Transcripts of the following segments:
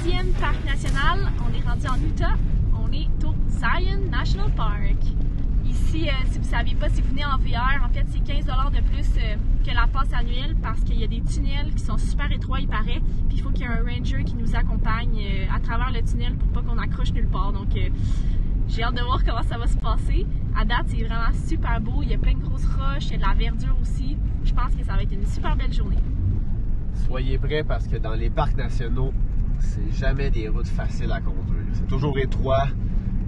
deuxième parc national. On est rendu en Utah. On est au Zion National Park. Ici, si vous ne saviez pas, si vous venez en VR, en fait, c'est 15 $ de plus que la passe annuelle parce qu'il y a des tunnels qui sont super étroits, il paraît. Puis il faut qu'il y ait un ranger qui nous accompagne à travers le tunnel pour pas qu'on accroche nulle part. Donc, j'ai hâte de voir comment ça va se passer. À date, c'est vraiment super beau. Il y a plein de grosses roches, il y a de la verdure aussi. Je pense que ça va être une super belle journée. Soyez prêts parce que dans les parcs nationaux, c'est jamais des routes faciles à conduire. C'est toujours étroit,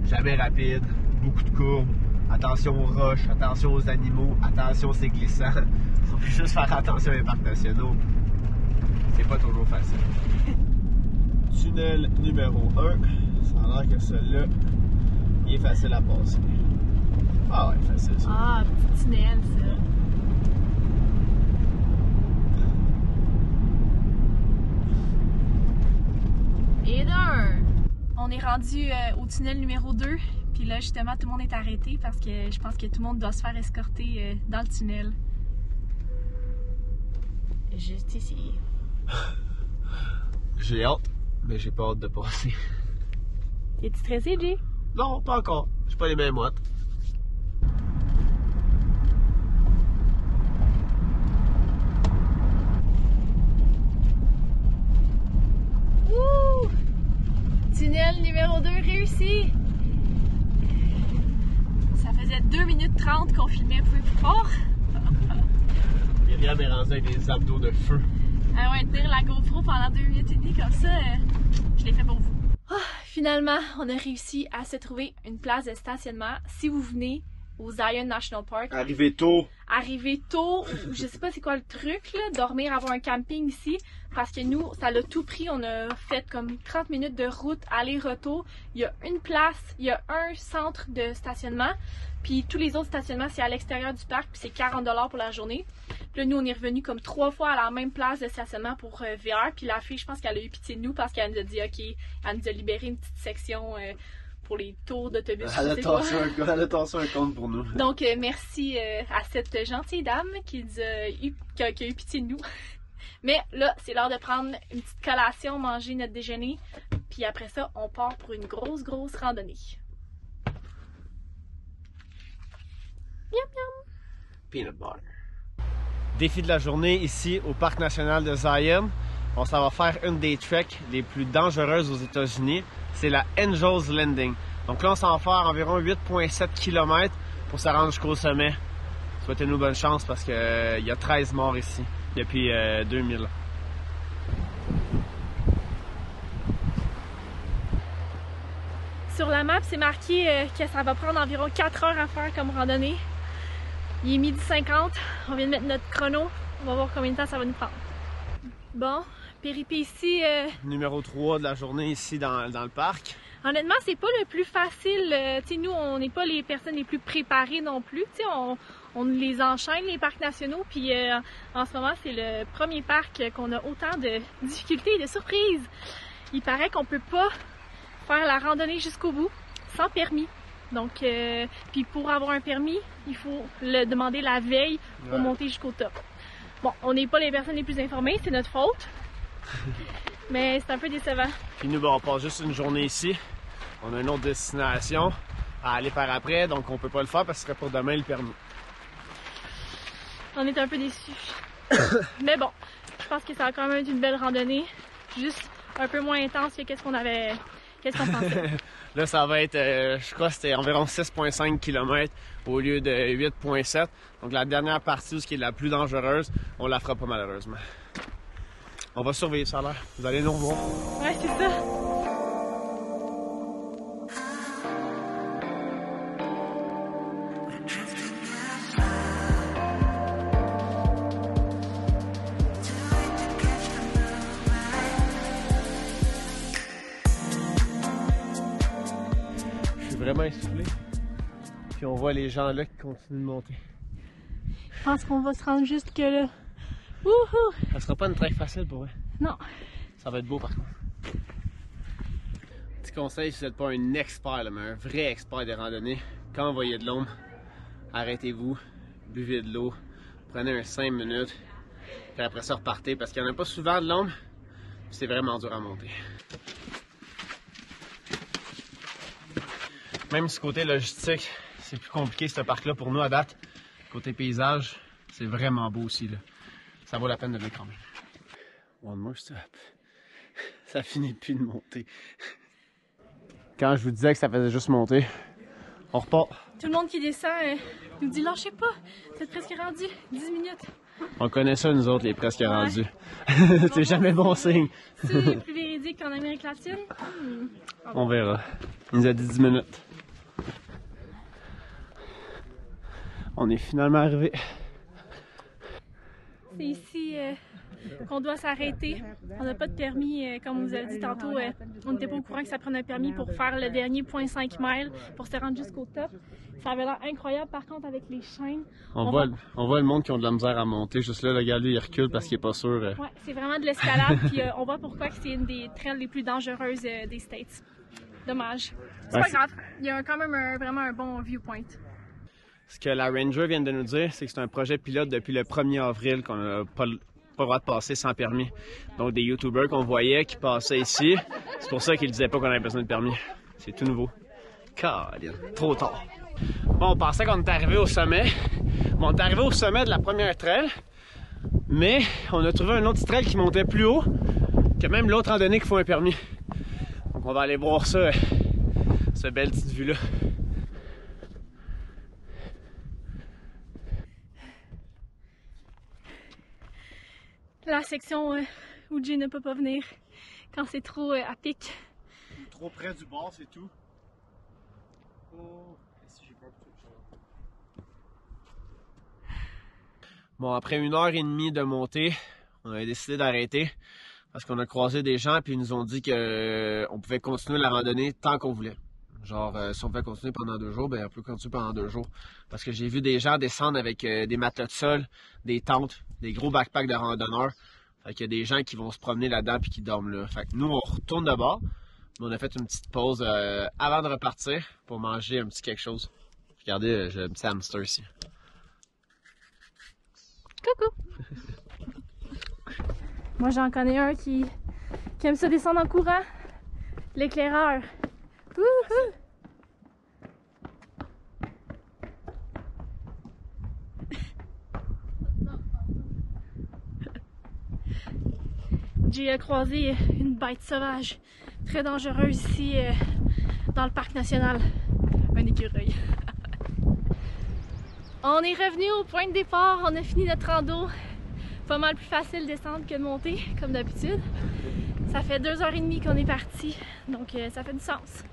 jamais rapide, beaucoup de courbes. Attention aux roches, attention aux animaux, attention c'est glissant. Il faut juste faire attention aux parcs nationaux. C'est pas toujours facile. Tunnel numéro 1. Ça a l'air que celui-là, il est facile à passer. Ah ouais, facile ça. Ah, petit tunnel ça. Et d'un! On est rendu au tunnel numéro 2. Puis là, justement, tout le monde est arrêté parce que je pense que tout le monde doit se faire escorter dans le tunnel. Juste ici. J'ai hâte, mais j'ai pas hâte de passer. Es-tu stressé, Jay? Non, pas encore. J'ai pas les mêmes mottes. Wouh! Tunnel numéro 2 réussi! Ça faisait 2 minutes 30 qu'on filmait plus fort. Myriam est rendue avec des abdos de feu. Ah ouais, tenir la GoPro pendant 2 minutes et demie comme ça, je l'ai fait pour vous. Finalement, on a réussi à se trouver une place de stationnement. Si vous venez au Zion National Park, Arrivez tôt. arrivez tôt, je sais pas c'est quoi le truc là, dormir, avoir un camping ici, parce que nous, ça l'a tout pris, on a fait comme 30 minutes de route aller-retour. Il y a une place, il y a un centre de stationnement, puis tous les autres stationnements c'est à l'extérieur du parc, puis c'est 40 $ pour la journée. Puis là, nous on est revenu comme 3 fois à la même place de stationnement pour VR, puis la fille, je pense qu'elle a eu pitié de nous parce qu'elle nous a dit ok, elle nous a libéré une petite section pour les tours d'autobus. Elle a tassé un compte pour nous. Donc, merci à cette gentille dame qui a eu pitié de nous. Mais là, c'est l'heure de prendre une petite collation, manger notre déjeuner. Puis après ça, on part pour une grosse randonnée. Miam miam! Peanut butter. Défi de la journée ici au Parc national de Zion. On s'en va faire une des treks les plus dangereuses aux États-Unis. C'est la Angel's Landing. Donc là, on s'en va faire environ 8,7 km pour se rendre jusqu'au sommet. Souhaitez-nous bonne chance parce qu'il y a 13 morts ici depuis 2000. Sur la map, c'est marqué que ça va prendre environ 4 heures à faire comme randonnée. Il est 12h50. On vient de mettre notre chrono. On va voir combien de temps ça va nous prendre. Bon, péripétie. Numéro 3 de la journée ici dans le parc. Honnêtement, c'est pas le plus facile. Tu sais, nous, on n'est pas les personnes les plus préparées non plus. Tu sais, on les enchaîne, les parcs nationaux. Puis en ce moment, c'est le premier parc qu'on a autant de difficultés et de surprises. Il paraît qu'on peut pas faire la randonnée jusqu'au bout sans permis. Donc, puis pour avoir un permis, il faut le demander la veille pour monter jusqu'au top. Bon, on n'est pas les personnes les plus informées, c'est notre faute. Mais c'est un peu décevant. Puis nous, on passe juste une journée ici. On a une autre destination à aller par après, donc on peut pas le faire parce que ce serait pour demain le permis. On est un peu déçus. Mais bon, je pense que ça va quand même être une belle randonnée. Juste un peu moins intense que qu'est-ce qu'on pensait. Là, ça va être, je crois que c'était environ 6,5 km au lieu de 8,7. Donc la dernière partie, ce qui est la plus dangereuse, on la fera pas malheureusement. On va surveiller ça là. Vous allez nous revoir. Ouais, c'est ça. Je suis vraiment essoufflé. Puis on voit les gens là qui continuent de monter. Je pense qu'on va se rendre jusque là. Wouhou! Ça sera pas une trek facile pour eux. Non. Ça va être beau par contre. Petit conseil, si vous n'êtes pas un expert, là, mais un vrai expert des randonnées, quand vous voyez de l'ombre, arrêtez-vous, buvez de l'eau, prenez un 5 minutes, puis après ça repartez, parce qu'il n'y en a pas souvent de l'ombre, C'est vraiment dur à monter. Même si côté logistique, c'est plus compliqué ce parc-là pour nous à date. Côté paysage, c'est vraiment beau aussi, là. Ça vaut la peine de venir quand même. One more step. Ça finit plus de monter. Quand je vous disais que ça faisait juste monter, on repart. Tout le monde qui descend nous dit lâchez pas, vous êtes presque rendu 10 minutes. On connaît ça nous autres, les presque rendus. C'est jamais bon signe. C'est plus véridique qu'en Amérique latine? On verra. Il nous a dit 10 minutes. On est finalement arrivé. C'est ici qu'on doit s'arrêter. On n'a pas de permis, comme on vous a dit tantôt. On n'était pas au courant que ça prenait un permis pour faire le dernier 0.5 miles pour se rendre jusqu'au top. Ça avait l'air incroyable par contre avec les chaînes. On voit le monde qui ont de la misère à monter. Juste là, le gars lui il recule parce qu'il est pas sûr. Ouais, c'est vraiment de l'escalade. Puis on voit pourquoi c'est une des trails les plus dangereuses des States. Dommage. C'est pas grave. Il y a quand même vraiment un bon viewpoint. Ce que la Ranger vient de nous dire, c'est que c'est un projet pilote depuis le 1er avril qu'on n'a pas le droit de passer sans permis. Donc des YouTubers qu'on voyait qui passaient ici, c'est pour ça qu'ils disaient pas qu'on avait besoin de permis. C'est tout nouveau. Caroline, trop tard. Bon, on pensait qu'on était arrivé au sommet. Bon, on est arrivé au sommet de la première trail, mais on a trouvé un autre trail qui montait plus haut que même l'autre randonnée qu'il faut un permis. Donc on va aller voir ça, cette belle petite vue-là. La section où Jay ne peut pas venir quand c'est trop à pic. Trop près du bord, c'est tout. Oh, si j'ai peur que bon, après 1h30 de montée, on a décidé d'arrêter parce qu'on a croisé des gens et ils nous ont dit qu'on pouvait continuer la randonnée tant qu'on voulait. Genre, si on pouvait continuer pendant 2 jours, ben on peut continuer pendant 2 jours. Parce que j'ai vu des gens descendre avec des matelas de sol, des tentes, des gros backpacks de randonneurs. Fait qu'il y a des gens qui vont se promener là-dedans puis qui dorment là. Fait que nous, on retourne de bord. Mais on a fait une petite pause avant de repartir pour manger un petit quelque chose. Regardez, j'ai un petit hamster ici. Coucou! Moi, j'en connais un qui aime ça descendre en courant. L'éclaireur. Wouhou! J'ai croisé une bête sauvage très dangereuse ici dans le parc national. Un écureuil. On est revenu au point de départ, on a fini notre rando. Pas mal plus facile de descendre que de monter, comme d'habitude. Ça fait 2h30 qu'on est parti, donc ça fait du sens.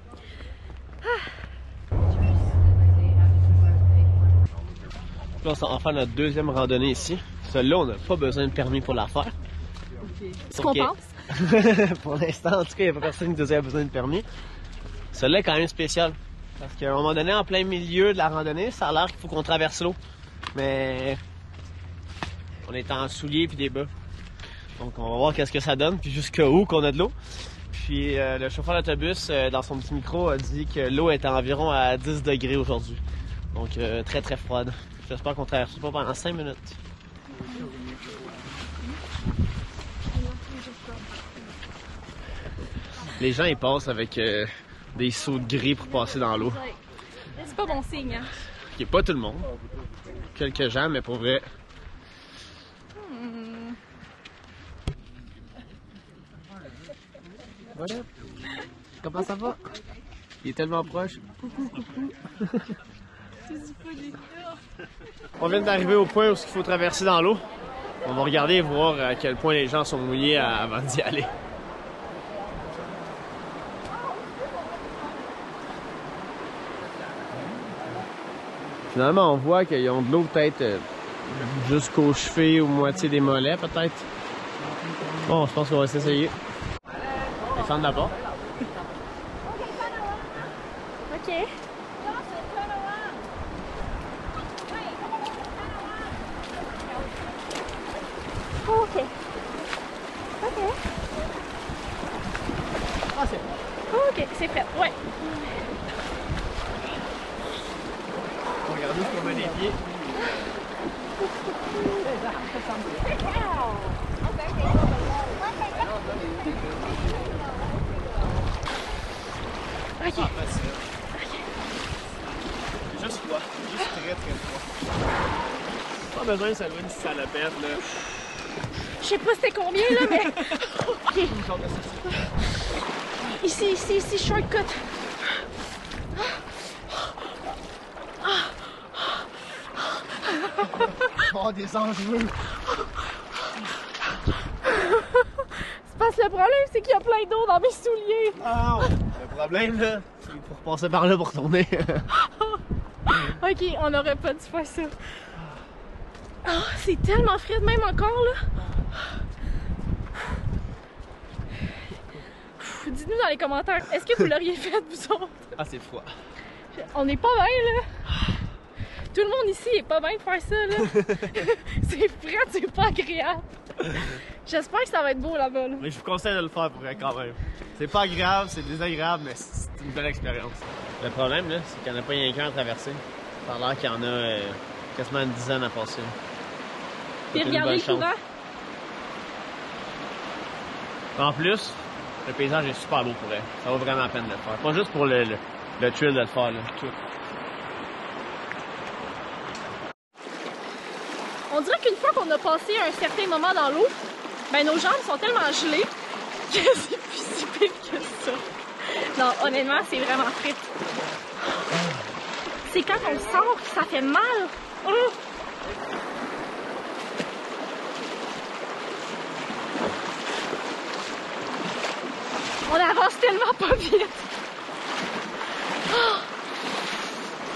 Là, on s'en va faire notre deuxième randonnée ici. Celle-là, on n'a pas besoin de permis pour la faire. Ce qu'on pense. Pour l'instant, en tout cas, il n'y a pas personne qui nous a besoin de permis. Celle-là est quand même spéciale. Parce qu'à un moment donné, en plein milieu de la randonnée, ça a l'air qu'il faut qu'on traverse l'eau. Mais on est en souliers puis des bas. Donc on va voir qu'est-ce que ça donne, puis jusqu'où qu'on a de l'eau. Puis le chauffeur d'autobus, dans son petit micro, a dit que l'eau était environ à 10 degrés aujourd'hui. Donc très très froide. J'espère qu'on traverse pas pendant 5 minutes. Les gens ils passent avec des seaux de gris pour passer dans l'eau. C'est pas bon signe, hein? Okay, pas tout le monde. Quelques gens, mais pour vrai. Voilà. Comment ça va? Il est tellement proche. Coucou, coucou. On vient d'arriver au point où il faut traverser dans l'eau. On va regarder et voir à quel point les gens sont mouillés avant d'y aller. Finalement, on voit qu'ils ont de l'eau peut-être jusqu'aux chevilles ou moitié des mollets, peut-être. Bon, je pense qu'on va s'essayer. Descendre là-bas. OK. Oh, OK. OK. Ah, c'est Oh, OK, c'est prêt. Ouais. Regardez ce qu'on met les pieds. Ok. Ah, facile. C'est juste froid. Juste très froid. Pas besoin de s'allouer une salopette, là. Je sais pas c'était combien là, mais. Ok. Ici, shortcut. Oh, des enjeux. C'est parce que le problème, c'est qu'il y a plein d'eau dans mes souliers. Non, le problème, là, c'est qu'il faut repasser par là pour tourner. Ok, on n'aurait pas dû faire ça. Oh, c'est tellement frais de même encore, là. Dites-nous dans les commentaires, est-ce que vous l'auriez fait, vous autres? Ah, c'est froid. On est pas bien, là. Tout le monde ici est pas bien de faire ça, là. C'est frais, c'est pas agréable. J'espère que ça va être beau là-bas, là. Mais je vous conseille de le faire pour vrai, quand même. C'est pas grave, c'est désagréable, mais c'est une belle expérience. Le problème, là, c'est qu'il n'y en a pas rien qu'un à traverser. Ça a l'air qu'il y en a quasiment une dizaine à passer. Puis regardez le courant. En plus, le paysage est super beau pour elle. Ça vaut vraiment la peine de le faire. Pas juste pour le thrill de le faire, là. Tout. On dirait qu'une fois qu'on a passé un certain moment dans l'eau, ben nos jambes sont tellement gelées que c'est plus si pire que ça. Non, honnêtement, c'est vraiment triste. C'est quand on sort que ça fait mal. Oh! On avance tellement pas vite. Oh!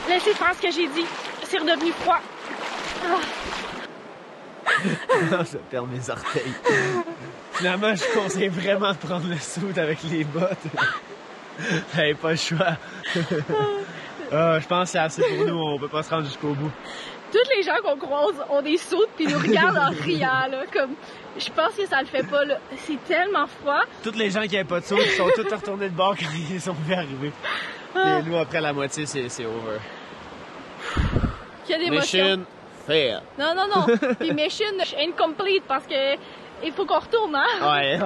Laissez faire ce que j'ai dit. C'est redevenu froid. Ah. Je perds mes orteils. Finalement, je conseille vraiment de prendre le soude avec les bottes. J'avais pas le choix. Je pense que c'est assez pour nous, on peut pas se rendre jusqu'au bout. Toutes les gens qu'on croise ont des sauts puis nous regardent en riant, là, comme je pense que ça le fait pas, là. C'est tellement froid. Toutes les gens qui avaient pas de sauts, ils sont tous retournés de bord quand ils sont vus arriver. Et nous, après la moitié, c'est over. Il y a des émotions. Mission fail. Non. Puis mission incomplete parce que il faut qu'on retourne, hein? Ouais.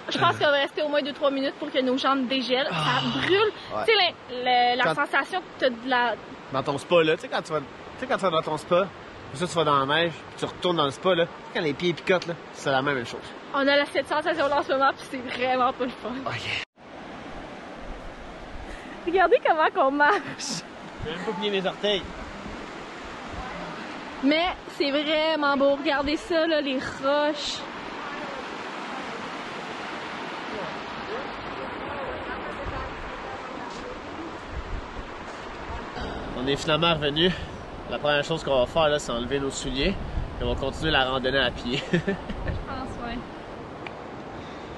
Je pense qu'il va rester au moins 2-3 minutes pour que nos jambes dégèlent. Ça brûle. Ouais. Tu sais, la sensation que t'as de la... Dans ton spa, là, tu sais, quand tu vas dans ton spa, puis ça, tu vas dans la neige, puis tu retournes dans le spa, là, quand les pieds picotent, là, c'est la même chose. On a cette sensation-là en ce moment, puis c'est vraiment pas le fun. OK. Regardez comment qu'on marche. J'ai même pas plié mes orteils. Mais c'est vraiment beau. Regardez ça, là, les roches. On est finalement revenu. La première chose qu'on va faire, là, c'est enlever nos souliers. Et on va continuer la randonnée à pied. Je pense, ouais.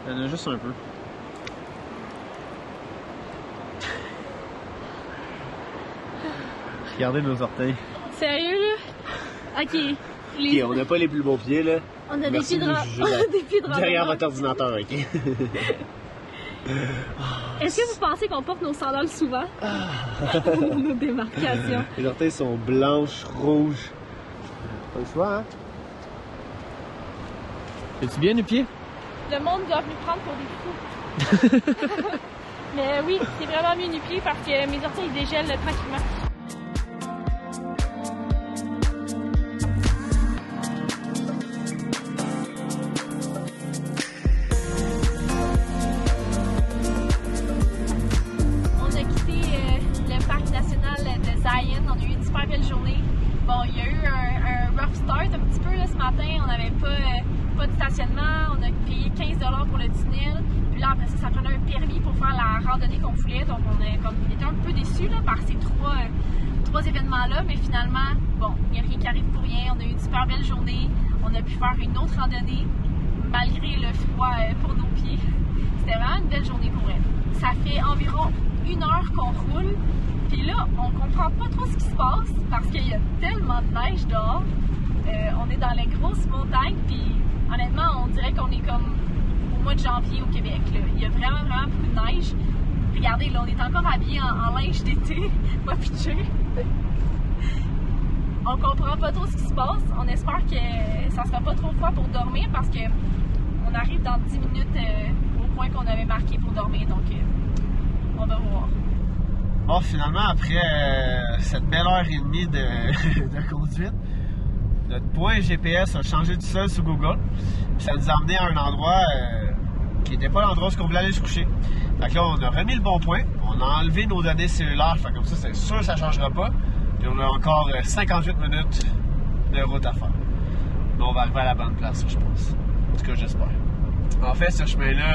Il y en a juste un peu. Regardez nos orteils. Sérieux, là? OK. OK, on n'a pas les plus beaux pieds, là. On a Merci des pieds de de juger des pieds de derrière randonneur. votre ordinateur, OK? Est-ce que vous pensez qu'on porte nos sandales souvent? Nos démarcations. Les orteils sont blanches, rouges. Pas le choix, hein? Es-tu bien les pieds? Le monde doit me prendre pour des fous. Mais oui, c'est vraiment mieux nu-pied parce que mes orteils dégèlent tranquillement. On a eu une super belle journée. Bon, il y a eu un rough start un petit peu là, ce matin. On n'avait pas de stationnement. On a payé 15 $ pour le tunnel. Puis là, après ça prenait un permis pour faire la randonnée qu'on voulait. Donc, on était un peu déçus là, par ces trois événements-là. Mais finalement, bon, il n'y a rien qui arrive pour rien. On a eu une super belle journée. On a pu faire une autre randonnée malgré le froid pour nos pieds. C'était vraiment une belle journée pour elle. Ça fait environ 1 heure qu'on roule. Puis là, on comprend pas trop ce qui se passe parce qu'il y a tellement de neige dehors. On est dans les grosses montagnes, puis honnêtement, on dirait qu'on est comme au mois de janvier au Québec. Là. Il y a vraiment beaucoup de neige. Regardez, là, on est encore habillés en linge d'été, pas pitché. On comprend pas trop ce qui se passe. On espère que ça sera pas trop froid pour dormir parce que on arrive dans 10 minutes au point qu'on avait marqué pour dormir. Donc, On va voir. Bon, finalement, après cette belle heure et demie de conduite, notre point GPS a changé tout seul sur Google. Puis ça nous a amené à un endroit qui n'était pas l'endroit où on voulait aller se coucher. Fait que là, on a remis le bon point, on a enlevé nos données cellulaires, fait comme ça, c'est sûr que ça ne changera pas. Puis on a encore 58 minutes de route à faire. Mais on va arriver à la bonne place, je pense. En tout cas, j'espère. En fait, ce chemin-là,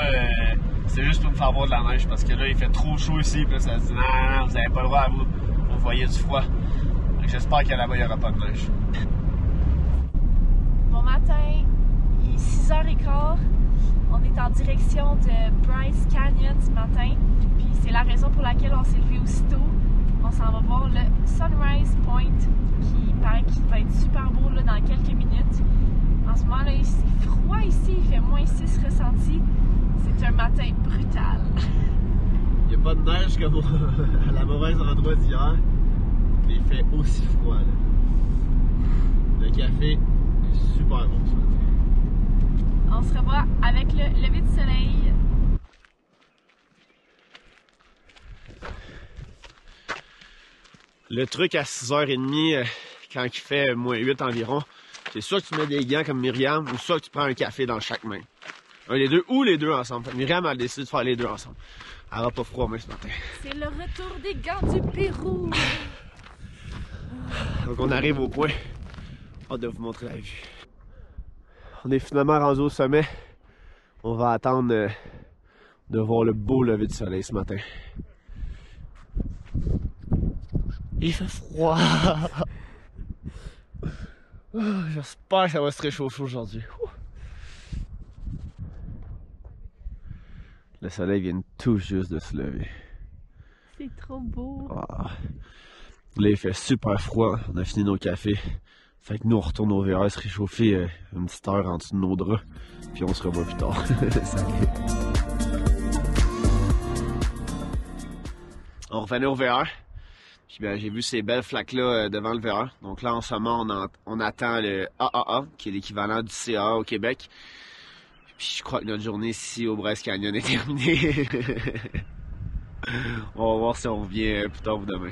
c'est juste pour me faire voir de la neige, parce que là, il fait trop chaud ici, puis là, ça se dit non, vous n'avez pas le droit à vous voyez du froid. J'espère qu'à là-bas, il n'y aura pas de neige. Bon matin, il est 6h15. On est en direction de Bryce Canyon ce matin. Puis c'est la raison pour laquelle on s'est levé aussitôt. On s'en va voir le Sunrise Point qui paraît qu'il va être super beau là, dans quelques minutes. En ce moment, là, il fait froid ici, il fait moins 6 ressenti. C'est un matin brutal. Il n'y a pas de neige comme à la mauvaise endroit d'hier, mais il fait aussi froid. Là. Le café est super bon ce matin. On se revoit avec le lever du soleil. Le truc à 6h30, quand il fait moins 8 environ, c'est soit que tu mets des gants comme Myriam, ou soit que tu prends un café dans chaque main. Un des deux, ou les deux ensemble. Myriam a décidé de faire les deux ensemble. Elle n'aura pas froid, mais ce matin. C'est le retour des gants du Pérou. Donc on arrive au point. Hâte de vous montrer la vue. On est finalement rendu au sommet. On va attendre de voir le beau lever du soleil ce matin. Il fait froid. J'espère que ça va se réchauffer aujourd'hui. Le soleil vient tout juste de se lever. C'est trop beau. Là, il fait super froid. On a fini nos cafés. Fait que nous, on retourne au VR se réchauffer une petite heure en dessous de nos draps. Puis on se revoit plus tard. Salut. On revenait au VR. Puis ben, j'ai vu ces belles flaques-là devant le VR. Donc là, en ce moment, on attend le AAA, qui est l'équivalent du CAA au Québec. Puis je crois que notre journée ici au Bryce Canyon est terminée. On va voir si on revient plus tard ou demain.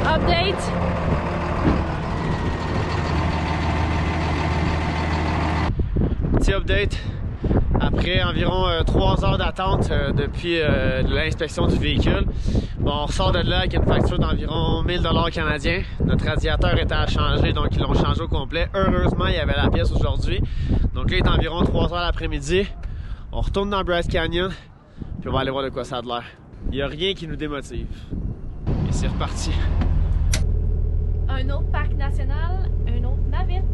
Update. Petit update. Après environ 3 heures d'attente depuis l'inspection du véhicule, bon, on ressort de là avec une facture d'environ 1000 $ canadiens. Notre radiateur était à changer, donc ils l'ont changé au complet. Heureusement, il y avait la pièce aujourd'hui. Donc là, il est environ 3 heures l'après-midi. On retourne dans Bryce Canyon, puis on va aller voir de quoi ça a de l'air. Il n'y a rien qui nous démotive. Et c'est reparti. Un autre parc national, une autre navette,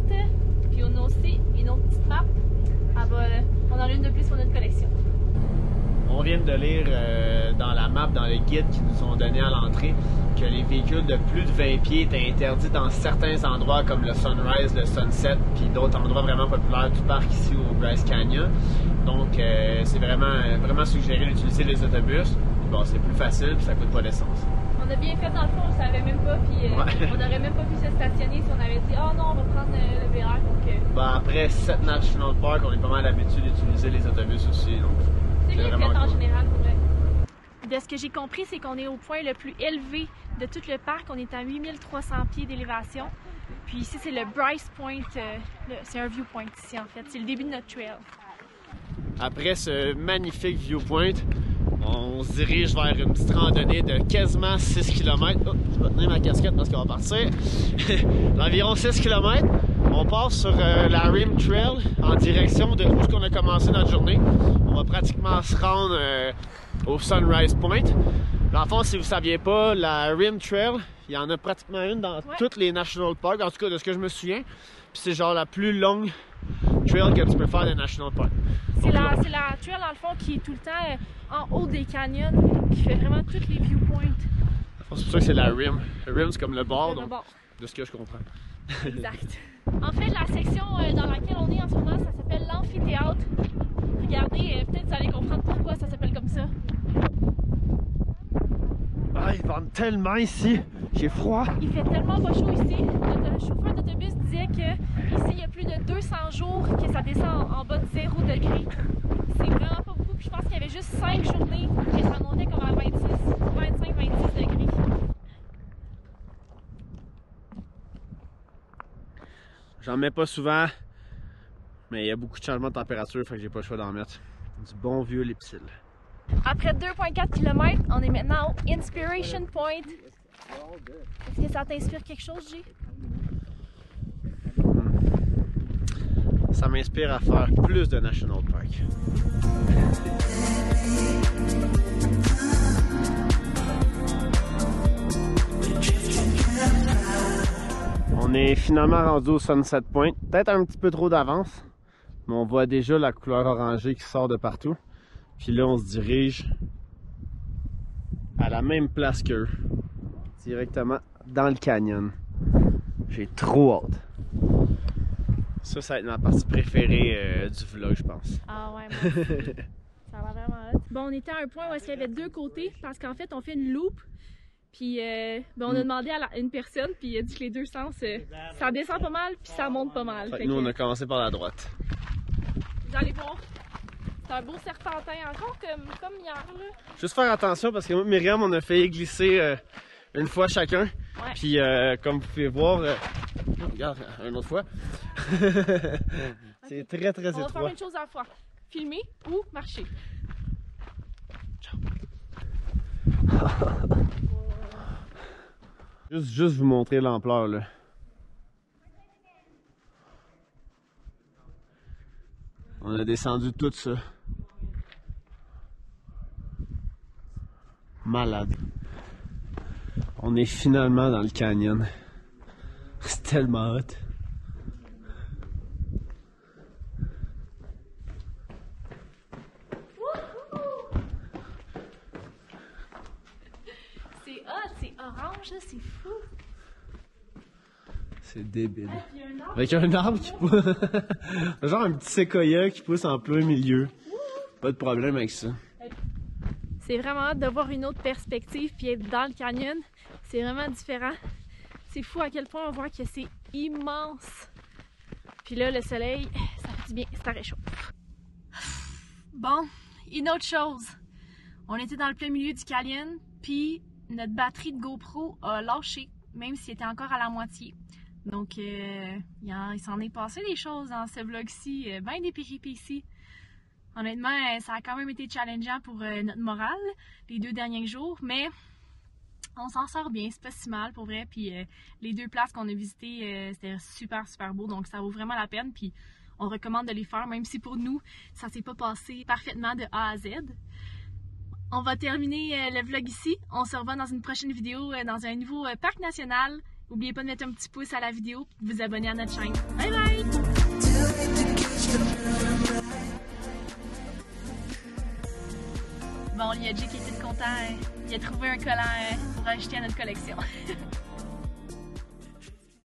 puis on a aussi une autre petite map. Ah bah, on en a une de plus pour notre collection. On vient de lire dans la map, dans le guide qu'ils nous ont donné à l'entrée, que les véhicules de plus de 20 pieds étaient interdits dans certains endroits comme le Sunrise, le Sunset, puis d'autres endroits vraiment populaires du parc ici au Bryce Canyon. Donc c'est vraiment suggéré d'utiliser les autobus. Bon, c'est plus facile puis ça coûte pas d'essence. On a bien fait dans le fond, on ne savait même pas, puis on n'aurait même pas pu se stationner si on avait dit « Oh non, on va prendre le VR ». Ben, après 7 National Park, on est pas mal habitué d'utiliser les autobus aussi. C'est bien fait en général pour vrai. De ce que j'ai compris, c'est qu'on est au point le plus élevé de tout le parc. On est à 8300 pieds d'élévation. Puis ici, c'est le Bryce Point. C'est un viewpoint ici, en fait. C'est le début de notre trail. Après ce magnifique viewpoint, on se dirige vers une petite randonnée de quasiment 6 km. Oh, je vais tenir ma casquette parce qu'on va partir. D'environ 6 km. On passe sur la Rim Trail en direction de où on a commencé notre journée. On va pratiquement se rendre au Sunrise Point. Dans le fond, si vous ne saviez pas, la Rim Trail, il y en a pratiquement une dans toutes les National Parks, en tout cas de ce que je me souviens. Puis c'est genre la plus longue trail que tu peux faire des National Parks. C'est la trail, dans le fond, qui est tout le temps en haut des canyons, qui fait vraiment toutes les viewpoints. C'est pour ça que c'est la Rim. Le Rim, c'est comme le bord, donc, de ce que je comprends. Exact. En fait, la section dans laquelle on est en ce moment, ça s'appelle l'amphithéâtre. Regardez, peut-être vous allez comprendre pourquoi ça s'appelle comme ça. Ah, il vente tellement ici, j'ai froid. Il fait tellement pas chaud ici. Notre chauffeur d'autobus disait que Ici, il y a plus de 200 jours que ça descend en bas de 0 degré. C'est vraiment pas beaucoup. Puis je pense qu'il y avait juste 5 journées que ça montait comme à 25-26 degrés. J'en mets pas souvent, mais il y a beaucoup de changements de température, fait que j'ai pas le choix d'en mettre. Du bon vieux Lipsil. Après 2,4 km, on est maintenant au Inspiration Point. Est-ce que ça t'inspire quelque chose, Jay? Ça m'inspire à faire plus de National Park. On est finalement rendu au Sunset Point. Peut-être un petit peu trop d'avance, mais on voit déjà la couleur orangée qui sort de partout. Puis là, on se dirige à la même place qu'eux, directement dans le canyon. J'ai trop hâte. Ça va être ma partie préférée du vlog, je pense. Ah ouais, moi aussi. Ça va vraiment hot. Bon, on était à un point où il y avait 2 côtés, parce qu'en fait, on fait une loupe. Puis on a demandé à une personne, puis il a dit que les deux sens, ça descend pas mal, puis ça monte pas mal. Fait que nous, on a commencé par la droite. Vous allez voir, c'est un beau serpentin, encore comme hier, là. Juste faire attention, parce que moi et Myriam, on a failli glisser une fois chacun. Ouais. Puis comme vous pouvez voir, regarde, une autre fois. C'est très très étroit. On va faire une chose à la fois, filmer ou marcher. Ciao. Juste vous montrer l'ampleur là. On a descendu tout ça. Malade. On est finalement dans le canyon. C'est tellement hot. C'est hot, c'est orange, c'est fou. C'est débile. Avec un arbre qui pousse. Genre un petit séquoia qui pousse en plein milieu. Pas de problème avec ça. C'est vraiment hâte de voir une autre perspective puis être dans le canyon. C'est vraiment différent. C'est fou à quel point on voit que c'est immense. Puis là, le soleil, ça fait du bien, ça réchauffe. Bon, une autre chose. On était dans le plein milieu du canyon, puis notre batterie de GoPro a lâché, même s'il était encore à la moitié. Donc, il s'en est passé des choses dans ce vlog-ci, bien des péripéties. Honnêtement, ça a quand même été challengeant pour notre morale les 2 derniers jours, mais on s'en sort bien, c'est pas si mal pour vrai. Puis les 2 places qu'on a visitées, c'était super beau, donc ça vaut vraiment la peine. Puis on recommande de les faire, même si pour nous, ça s'est pas passé parfaitement de A à Z. On va terminer le vlog ici. On se revoit dans une prochaine vidéo dans un nouveau parc national. N'oubliez pas de mettre un petit pouce à la vidéo et de vous abonner à notre chaîne. Bye bye! Bon, il y a Jay qui était content. Il a trouvé un collant pour ajouter à notre collection.